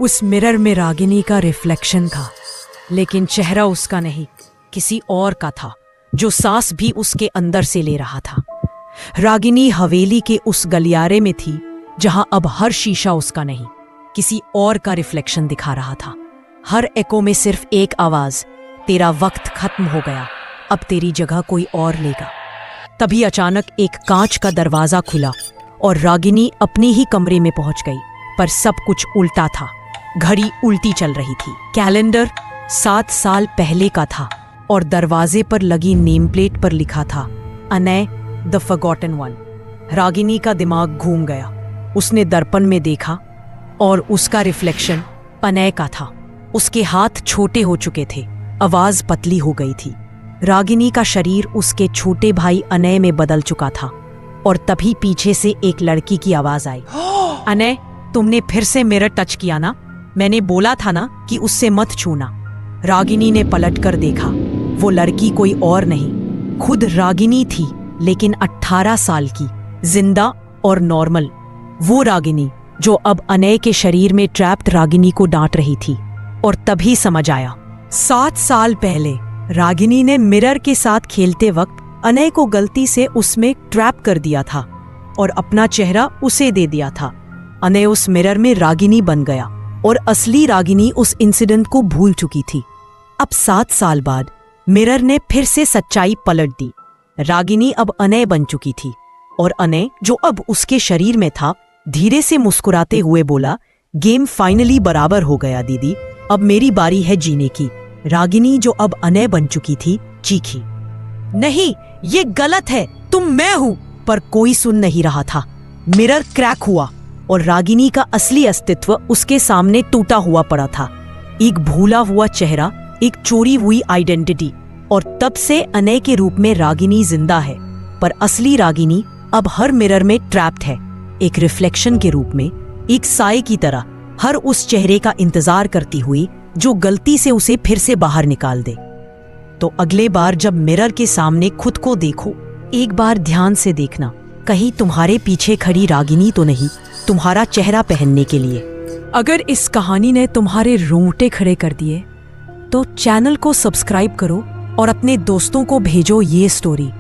उस मिरर में रागिनी का रिफ्लेक्शन था, लेकिन चेहरा उसका नहीं, किसी और का था जो सांस भी उसके अंदर से ले रहा था। रागिनी हवेली के उस गलियारे में थी जहां अब हर शीशा उसका नहीं, किसी और का रिफ्लेक्शन दिखा रहा था। हर एको में सिर्फ एक आवाज, तेरा वक्त खत्म हो गया, अब तेरी जगह कोई और लेगा। तभी अचानक एक कांच का दरवाजा खुला और रागिनी अपने ही कमरे में पहुंच गई, पर सब कुछ उल्टा था। घड़ी उल्टी चल रही थी। कैलेंडर 7 साल पहले का था और दरवाजे पर लगी नेम प्लेट पर लिखा था, Anay the forgotten one. Ragini का दिमाग घूम गया। उसने दर्पण में देखा और उसका रिफ्लेक्शन अनय का था। उसके हाथ छोटे हो चुके थे, आवाज पतली हो गई थी। रागिनी का शरीर उसके छोटे भाई अनय में बदल चुका था और तभी पीछे से एक लड़की की आवाज आई, अनय तुमने फिर से मिरर टच किया ना, मैंने बोला था ना कि उससे मत छूना। रागिनी ने पलटकर देखा। वो लड़की कोई और नहीं, खुद रागिनी थी, लेकिन 18 साल की, जिंदा और नॉर्मल। वो रागिनी जो अब अनय के शरीर में ट्रैप्ड रागिनी को डांट रही थी। और तभी समझ आया, 7 साल पहले रागिनी ने मिरर के साथ खेलते वक्त अनय को गलती से उसमें ट्रैप कर दिया था और अपना चेहरा उसे दे दिया था। अनय उस मिरर में रागिनी बन गया और असली रागिनी उस इंसिडेंट को भूल चुकी थी। अब 7 साल बाद मिरर ने फिर से सच्चाई पलट दी। रागिनी अब अनय बन चुकी थी और अनय जो अब उसके शरीर में था, धीरे से मुस्कुराते हुए बोला, गेम फाइनली बराबर हो गया दीदी, अब मेरी बारी है जीने की। रागिनी जो अब अनय बन चुकी थी, चीखी, नहीं ये गलत है, तुम मैं हूं। पर कोई सुन नहीं रहा था। मिरर क्रैक हुआ और रागिनी का असली अस्तित्व उसके सामने टूटा हुआ पड़ा था। एक भूला हुआ चेहरा, एक चोरी हुई आइडेंटिटी। और तब से अनय के रूप में रागिनी जिंदा है, पर असली रागिनी अब हर मिरर में ट्रैप्ड है, एक रिफ्लेक्शन के रूप में, एक साए की तरह, हर उस चेहरे का इंतजार करती हुई जो गलती से उसे फिर से बाहर निकाल दे। तो अगले बार जब मिरर के सामने खुद को देखो, एक बार ध्यान से देखना, कहीं तुम्हारे पीछे खड़ी रागिनी तो नहीं, तुम्हारा चेहरा पहनने के लिए। अगर इस कहानी ने तुम्हारे रोंगटे खड़े कर दिए तो चैनल को सब्सक्राइब करो और अपने दोस्तों को भेजो ये स्टोरी।